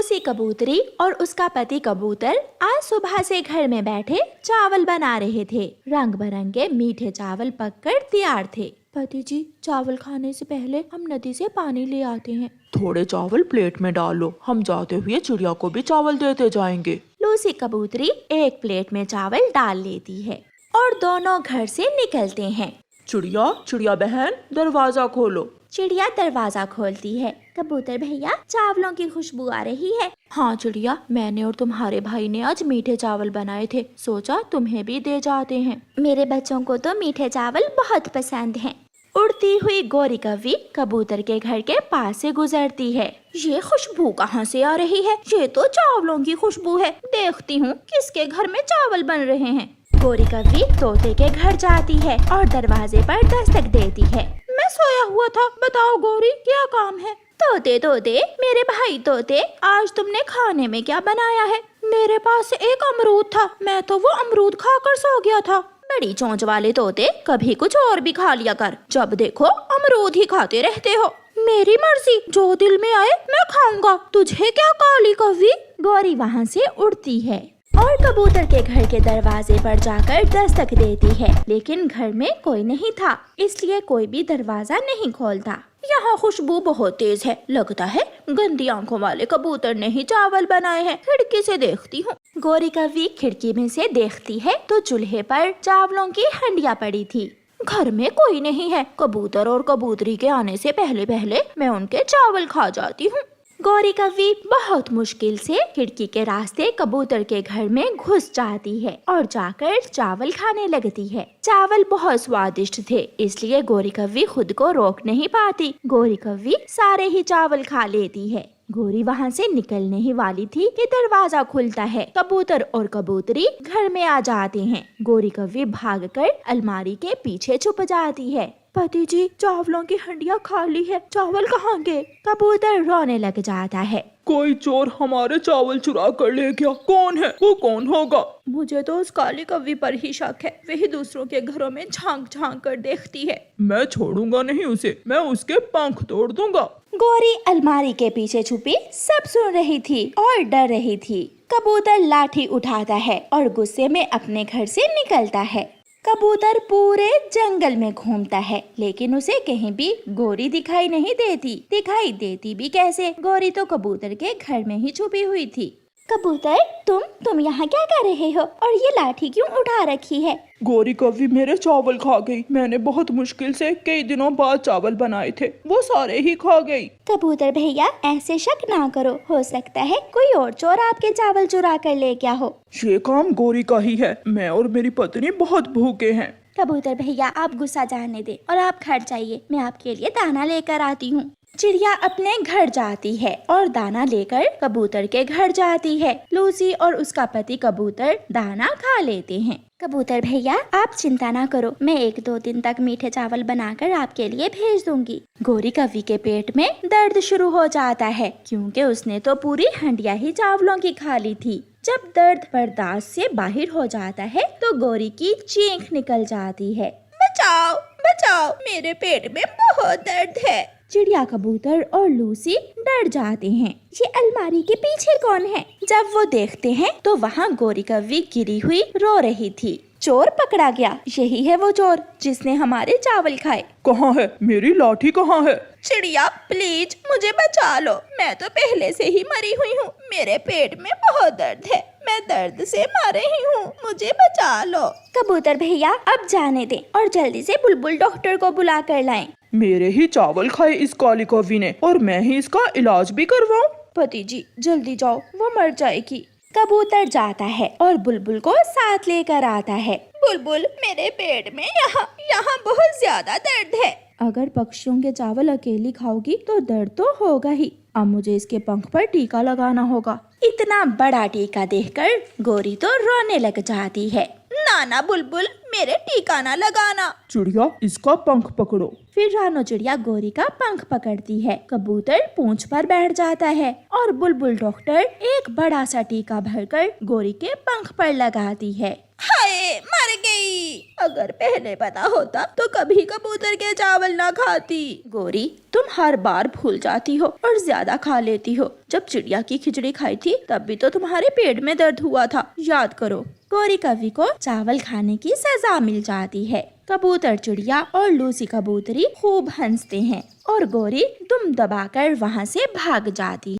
Lucy कबूतरी और उसका पति कबूतर आज सुबह से घर में बैठे चावल बना रहे थे। रंग बिरंगे मीठे चावल पककर तैयार थे। पति जी, चावल खाने से पहले हम नदी से पानी ले आते हैं। थोड़े चावल प्लेट में डालो, हम जाते हुए चिड़िया को भी चावल देते जाएंगे। लूसी कबूतरी एक प्लेट में चावल डाल लेती है और दोनों घर से निकलते हैं। चिड़िया, चिड़िया बहन, दरवाजा खोलो। चिड़िया दरवाजा खोलती है। कबूतर भैया, चावलों की खुशबू आ रही है। हाँ चिड़िया, मैंने और तुम्हारे भाई ने आज मीठे चावल बनाए थे, सोचा तुम्हें भी दे जाते हैं। मेरे बच्चों को तो मीठे चावल बहुत पसंद हैं। उड़ती हुई गोरी कौवी कबूतर के घर के पास से गुजरती है। ये खुशबू कहाँ से आ रही है? ये तो चावलों की खुशबू है। देखती हूँ किसके घर में चावल बन रहे हैं। गोरी कौवी तोते के घर जाती है और दरवाजे पर दस्तक देती है। मैं सोया हुआ था, बताओ गोरी, क्या काम है? तोते तोते, मेरे भाई तोते, आज तुमने खाने में क्या बनाया है? मेरे पास एक अमरूद था, मैं तो वो अमरूद खाकर सो गया था। बड़ी चोंच वाले तोते, कभी कुछ और भी खा लिया कर, जब देखो अमरूद ही खाते रहते हो। मेरी मर्जी, जो दिल में आए मैं खाऊंगा, तुझे क्या काली कौवी। गोरी वहाँ से उड़ती है और कबूतर के घर के दरवाजे पर जाकर दस्तक देती है, लेकिन घर में कोई नहीं था, इसलिए कोई भी दरवाजा नहीं खोलता। यहाँ खुशबू बहुत तेज है, लगता है गंदी आंखों वाले कबूतर ने ही चावल बनाए हैं। खिड़की से देखती हूँ। गोरी कौवी खिड़की में से देखती है तो चूल्हे पर चावलों की हंडिया पड़ी थी। घर में कोई नहीं है। कबूतर और कबूतरी के आने से पहले पहले मैं उनके चावल खा जाती हूँ। गोरी कौवी बहुत मुश्किल से खिड़की के रास्ते कबूतर के घर में घुस जाती है और जाकर चावल खाने लगती है। चावल बहुत स्वादिष्ट थे, इसलिए गोरी कौवी खुद को रोक नहीं पाती। गोरी कौवी सारे ही चावल खा लेती है। गोरी वहाँ से निकलने ही वाली थी कि दरवाजा खुलता है। कबूतर और कबूतरी घर में आ जाते हैं। गोरी कौवी भागकर अलमारी के पीछे छुप जाती है। पति जी, चावलों की हंडिया खाली है, चावल कहाँ गए? कबूतर रोने लग जाता है। कोई चोर हमारे चावल चुरा कर ले गया। कौन है? वो कौन होगा? मुझे तो उस काली कौवी पर ही शक है, वही दूसरों के घरों में झांक झांक कर देखती है। मैं छोड़ूंगा नहीं उसे, मैं उसके पंख तोड़ दूंगा। गोरी अलमारी के पीछे छुपी सब सुन रही थी और डर रही थी। कबूतर लाठी उठाता है और गुस्से में अपने घर से निकलता है। कबूतर पूरे जंगल में घूमता है, लेकिन उसे कहीं भी गोरी दिखाई नहीं देती। दिखाई देती भी कैसे? गोरी तो कबूतर के घर में ही छुपी हुई थी। कबूतर, तुम यहाँ क्या कर रहे हो और ये लाठी क्यों उठा रखी है? गोरी कौवी मेरे चावल खा गई। मैंने बहुत मुश्किल से कई दिनों बाद चावल बनाए थे, वो सारे ही खा गई। कबूतर भैया, ऐसे शक ना करो, हो सकता है कोई और चोर आपके चावल चुरा कर ले गया हो। ये काम गोरी का ही है, मैं और मेरी पत्नी बहुत भूखे हैं। कबूतर भैया, आप गुस्सा जाने दे और आप घर जाइए, मैं आपके लिए दाना लेकर आती हूँ। चिड़िया अपने घर जाती है और दाना लेकर कबूतर के घर जाती है। लूसी और उसका पति कबूतर दाना खा लेते हैं। कबूतर भैया, आप चिंता ना करो, मैं 1-2 दिन तक मीठे चावल बनाकर आपके लिए भेज दूंगी। गोरी कौवी के पेट में दर्द शुरू हो जाता है, क्योंकि उसने तो पूरी हंडिया ही चावलों की खा ली थी। जब दर्द बर्दाश्त से बाहर हो जाता है तो गोरी की चीख निकल जाती है। बचाओ बचाओ, मेरे पेट में बहुत दर्द है। चिड़िया, कबूतर और लूसी डर जाते हैं। ये अलमारी के पीछे कौन है? जब वो देखते हैं तो वहाँ गोरी कौवी गिरी हुई रो रही थी। चोर पकड़ा गया, यही है वो चोर जिसने हमारे चावल खाए। कहाँ है मेरी लाठी? कहाँ है? चिड़िया प्लीज मुझे बचा लो, मैं तो पहले से ही मरी हुई हूँ। मेरे पेट में बहुत दर्द है, मैं दर्द से मर रही हूँ, मुझे बचा लो। कबूतर भैया, अब जाने दें और जल्दी से बुलबुल डॉक्टर को बुला कर लाएं। मेरे ही चावल खाए इस काली कौवी ने और मैं ही इसका इलाज भी करवाऊं? पति जी जल्दी जाओ, वो मर जाएगी। कबूतर जाता है और बुलबुल को साथ लेकर आता है। बुलबुल, मेरे पेट में यहाँ बहुत ज्यादा दर्द है। अगर पक्षियों के चावल अकेली खाओगी तो दर्द तो होगा ही। अब मुझे इसके पंख पर टीका लगाना होगा। इतना बड़ा टीका देखकर गोरी तो रोने लग जाती है। नाना बुलबुल, मेरे टीका ना लगाना। चिड़िया, इसका पंख पकड़ो। फिर रानो चिड़िया गोरी का पंख पकड़ती है। कबूतर पूंछ पर बैठ जाता है और बुलबुल डॉक्टर एक बड़ा सा टीका भरकर गोरी के पंख पर लगाती है। हाय मर गई। अगर पहले पता होता तो कभी कबूतर के चावल ना खाती। गोरी, तुम हर बार भूल जाती हो और ज्यादा खा लेती हो। जब चिड़िया की खिचड़ी खाई थी तब भी तो तुम्हारे पेट में दर्द हुआ था, याद करो। गोरी कौवी को चावल खाने की सजा मिल जाती है। कबूतर चिड़िया और लूसी कबूतरी खूब हंसते हैं और गोरी दुम दबाकर वहाँ से भाग जाती है।